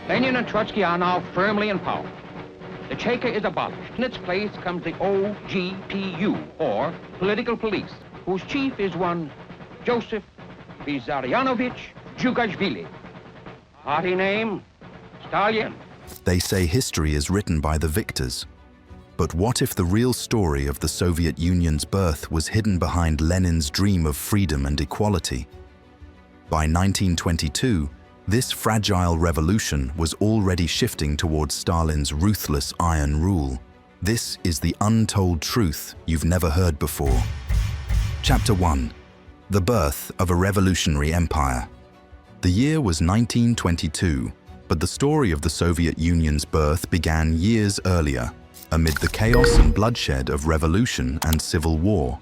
Lenin and Trotsky are now firmly in power. The Cheka is abolished. In its place comes the OGPU, or Political Police, whose chief is one Joseph Vissarionovich Djugashvili. Party name, Stalin. They say history is written by the victors. But what if the real story of the Soviet Union's birth was hidden behind Lenin's dream of freedom and equality? By 1922, this fragile revolution was already shifting towards Stalin's ruthless iron rule. This is the untold truth you've never heard before. Chapter 1. The Birth of a Revolutionary Empire. The year was 1922, but the story of the Soviet Union's birth began years earlier, amid the chaos and bloodshed of revolution and civil war.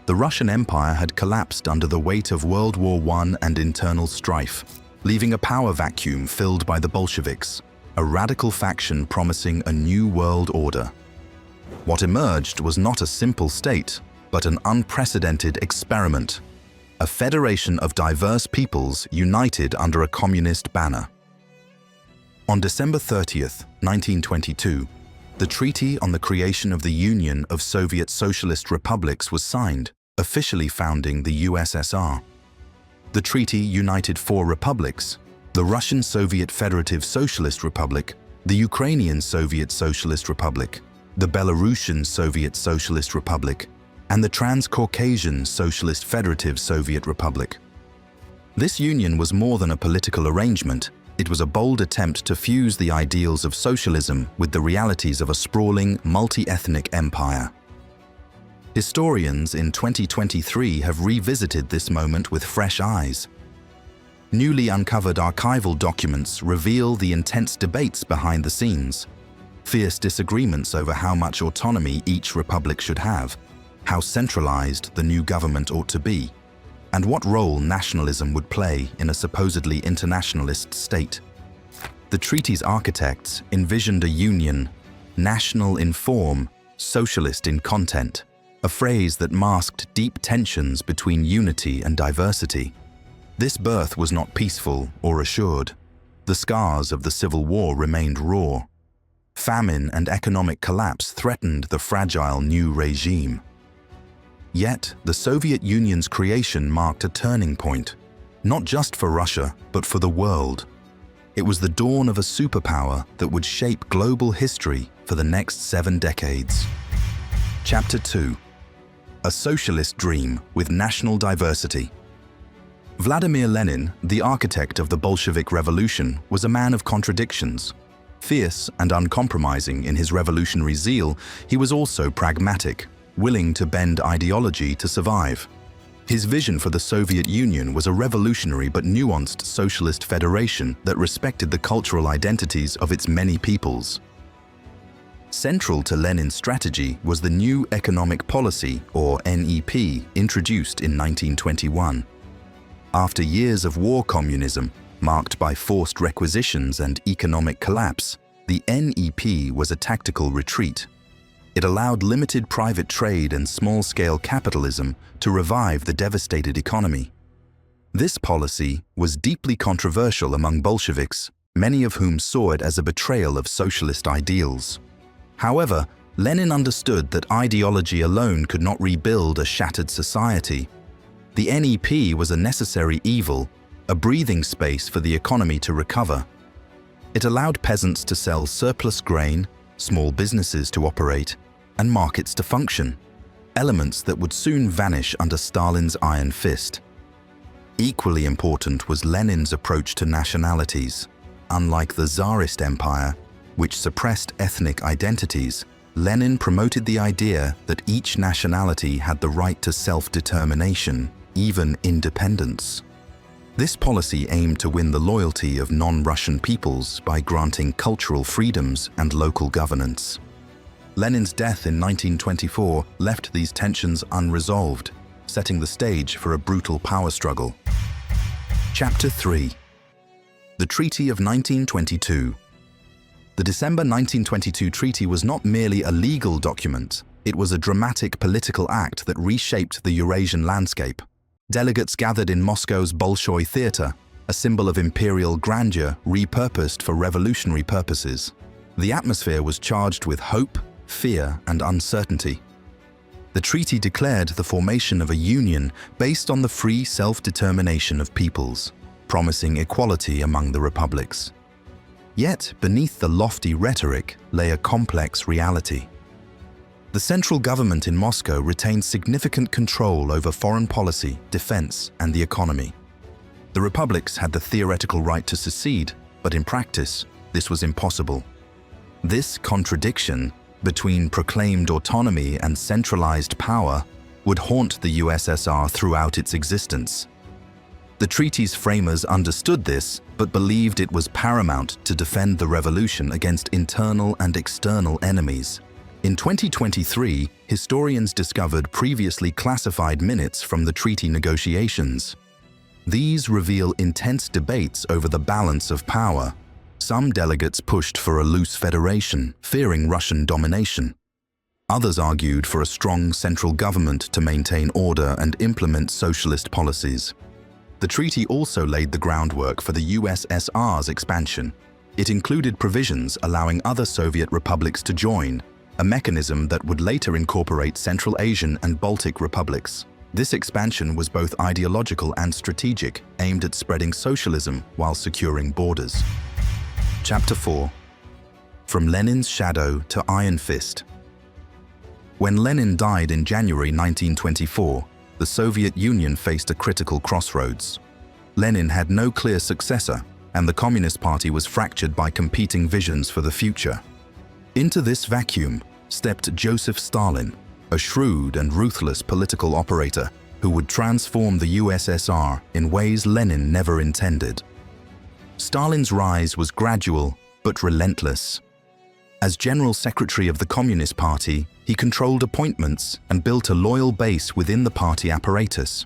The Russian Empire had collapsed under the weight of World War I and internal strife, leaving a power vacuum filled by the Bolsheviks, a radical faction promising a new world order. What emerged was not a simple state, but an unprecedented experiment, a federation of diverse peoples united under a communist banner. On December 30th, 1922, the Treaty on the Creation of the Union of Soviet Socialist Republics was signed, officially founding the USSR. The treaty united four republics: the Russian Soviet Federative Socialist Republic, the Ukrainian Soviet Socialist Republic, the Belarusian Soviet Socialist Republic, and the Transcaucasian Socialist Federative Soviet Republic. This union was more than a political arrangement. It was a bold attempt to fuse the ideals of socialism with the realities of a sprawling, multi-ethnic empire. Historians in 2023 have revisited this moment with fresh eyes. Newly uncovered archival documents reveal the intense debates behind the scenes, fierce disagreements over how much autonomy each republic should have, how centralized the new government ought to be, and what role nationalism would play in a supposedly internationalist state. The treaty's architects envisioned a union, national in form, socialist in content, a phrase that masked deep tensions between unity and diversity. This birth was not peaceful or assured. The scars of the Civil War remained raw. Famine and economic collapse threatened the fragile new regime. Yet, the Soviet Union's creation marked a turning point, not just for Russia, but for the world. It was the dawn of a superpower that would shape global history for the next 7 decades. Chapter 2. A Socialist Dream with National Diversity. Vladimir Lenin, the architect of the Bolshevik Revolution, was a man of contradictions. Fierce and uncompromising in his revolutionary zeal, he was also pragmatic, willing to bend ideology to survive. His vision for the Soviet Union was a revolutionary but nuanced socialist federation that respected the cultural identities of its many peoples. Central to Lenin's strategy was the new economic policy, or NEP, introduced in 1921. After years of war communism, marked by forced requisitions and economic collapse, the NEP was a tactical retreat. It allowed limited private trade and small-scale capitalism to revive the devastated economy. This policy was deeply controversial among Bolsheviks, many of whom saw it as a betrayal of socialist ideals. However, Lenin understood that ideology alone could not rebuild a shattered society. The NEP was a necessary evil, a breathing space for the economy to recover. It allowed peasants to sell surplus grain, small businesses to operate, and markets to function, elements that would soon vanish under Stalin's iron fist. Equally important was Lenin's approach to nationalities. Unlike the Tsarist Empire, which suppressed ethnic identities, Lenin promoted the idea that each nationality had the right to self-determination, even independence. This policy aimed to win the loyalty of non-Russian peoples by granting cultural freedoms and local governance. Lenin's death in 1924 left these tensions unresolved, setting the stage for a brutal power struggle. Chapter 3. The Treaty of 1922. The December 1922 treaty was not merely a legal document, it was a dramatic political act that reshaped the Eurasian landscape. Delegates gathered in Moscow's Bolshoi Theater, a symbol of imperial grandeur repurposed for revolutionary purposes. The atmosphere was charged with hope, fear, and uncertainty. The treaty declared the formation of a union based on the free self-determination of peoples, promising equality among the republics. Yet, beneath the lofty rhetoric lay a complex reality. The central government in Moscow retained significant control over foreign policy, defense, and the economy. The republics had the theoretical right to secede, but in practice, this was impossible. This contradiction between proclaimed autonomy and centralized power would haunt the USSR throughout its existence. The treaty's framers understood this, but believed it was paramount to defend the revolution against internal and external enemies. In 2023, historians discovered previously classified minutes from the treaty negotiations. These reveal intense debates over the balance of power. Some delegates pushed for a loose federation, fearing Russian domination. Others argued for a strong central government to maintain order and implement socialist policies. The treaty also laid the groundwork for the USSR's expansion. It included provisions allowing other Soviet republics to join, a mechanism that would later incorporate Central Asian and Baltic republics. This expansion was both ideological and strategic, aimed at spreading socialism while securing borders. Chapter 4. From Lenin's Shadow to Iron Fist. When Lenin died in January 1924, the Soviet Union faced a critical crossroads. Lenin had no clear successor, and the Communist Party was fractured by competing visions for the future. Into this vacuum stepped Joseph Stalin, a shrewd and ruthless political operator who would transform the USSR in ways Lenin never intended. Stalin's rise was gradual but relentless. As General Secretary of the Communist Party, he controlled appointments and built a loyal base within the party apparatus.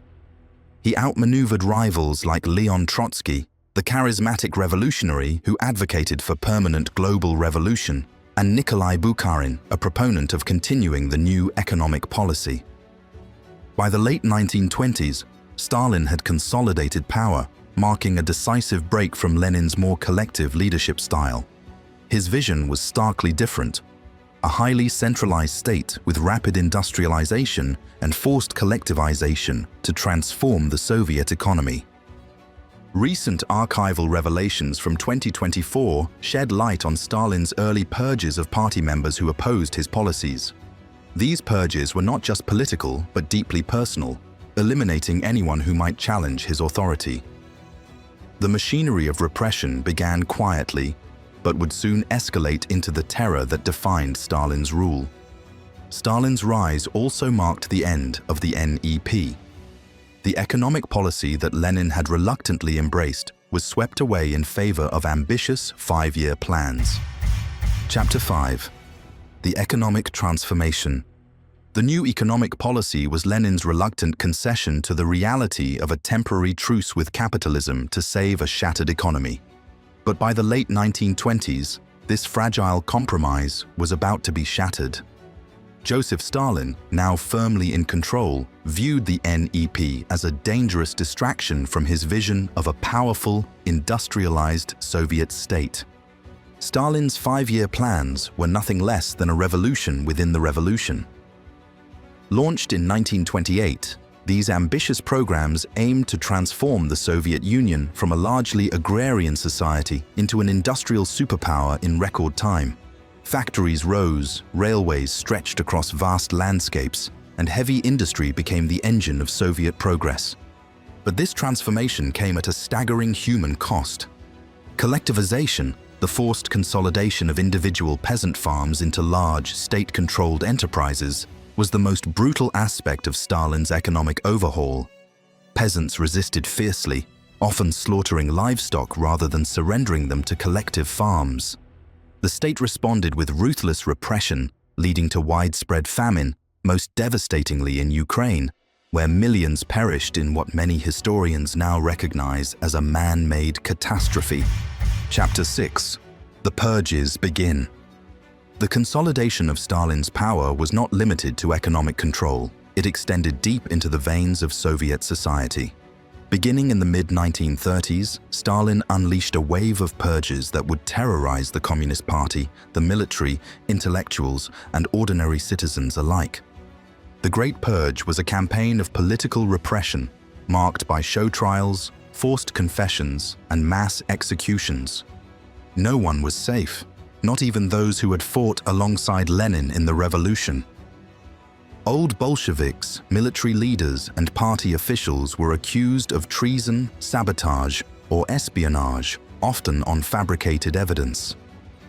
He outmaneuvered rivals like Leon Trotsky, the charismatic revolutionary who advocated for permanent global revolution, and Nikolai Bukharin, a proponent of continuing the new economic policy. By the late 1920s, Stalin had consolidated power, marking a decisive break from Lenin's more collective leadership style. His vision was starkly different: a highly centralized state with rapid industrialization and forced collectivization to transform the Soviet economy. Recent archival revelations from 2024 shed light on Stalin's early purges of party members who opposed his policies. These purges were not just political, but deeply personal, eliminating anyone who might challenge his authority. The machinery of repression began quietly, but would soon escalate into the terror that defined Stalin's rule. Stalin's rise also marked the end of the NEP. The economic policy that Lenin had reluctantly embraced was swept away in favor of ambitious five-year plans. Chapter 5. The Economic Transformation. The new economic policy was Lenin's reluctant concession to the reality of a temporary truce with capitalism to save a shattered economy. But by the late 1920s, this fragile compromise was about to be shattered. Joseph Stalin, now firmly in control, viewed the NEP as a dangerous distraction from his vision of a powerful, industrialized Soviet state. Stalin's five-year plans were nothing less than a revolution within the revolution. Launched in 1928, these ambitious programs aimed to transform the Soviet Union from a largely agrarian society into an industrial superpower in record time. Factories rose, railways stretched across vast landscapes, and heavy industry became the engine of Soviet progress. But this transformation came at a staggering human cost. Collectivization, the forced consolidation of individual peasant farms into large, state-controlled enterprises, was the most brutal aspect of Stalin's economic overhaul. Peasants resisted fiercely, often slaughtering livestock rather than surrendering them to collective farms. The state responded with ruthless repression, leading to widespread famine, most devastatingly in Ukraine, where millions perished in what many historians now recognize as a man-made catastrophe. Chapter 6. The Purges begin. The consolidation of Stalin's power was not limited to economic control. It extended deep into the veins of Soviet society. Beginning in the mid-1930s, Stalin unleashed a wave of purges that would terrorize the Communist Party, the military, intellectuals, and ordinary citizens alike. The Great Purge was a campaign of political repression, marked by show trials, forced confessions, and mass executions. No one was safe, not even those who had fought alongside Lenin in the revolution. Old Bolsheviks, military leaders, and party officials were accused of treason, sabotage, or espionage, often on fabricated evidence.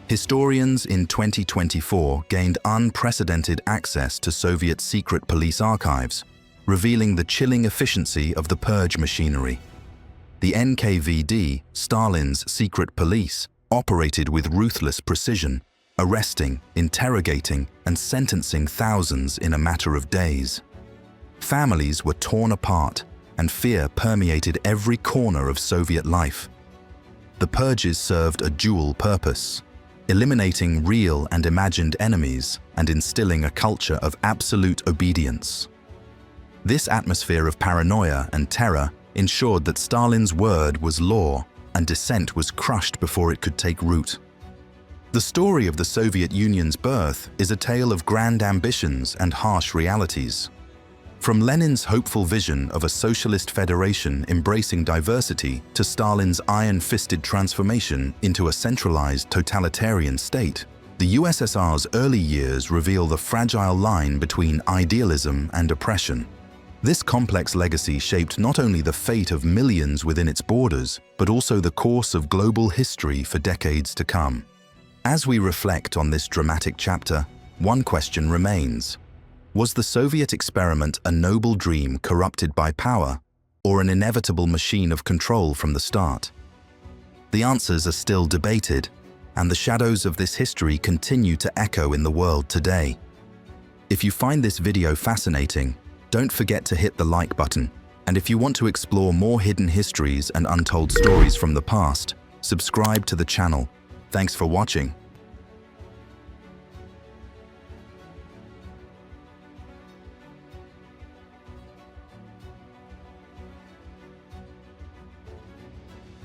Historians in 2024 gained unprecedented access to Soviet secret police archives, revealing the chilling efficiency of the purge machinery. The NKVD, Stalin's secret police, operated with ruthless precision, arresting, interrogating, and sentencing thousands in a matter of days. Families were torn apart, and fear permeated every corner of Soviet life. The purges served a dual purpose: eliminating real and imagined enemies and instilling a culture of absolute obedience. This atmosphere of paranoia and terror ensured that Stalin's word was law and dissent was crushed before it could take root. The story of the Soviet Union's birth is a tale of grand ambitions and harsh realities. From Lenin's hopeful vision of a socialist federation embracing diversity to Stalin's iron-fisted transformation into a centralized totalitarian state, the USSR's early years reveal the fragile line between idealism and oppression. This complex legacy shaped not only the fate of millions within its borders, but also the course of global history for decades to come. As we reflect on this dramatic chapter, one question remains: was the Soviet experiment a noble dream corrupted by power, or an inevitable machine of control from the start? The answers are still debated, and the shadows of this history continue to echo in the world today. If you find this video fascinating, don't forget to hit the like button, and if you want to explore more hidden histories and untold stories from the past, subscribe to the channel. Thanks for watching.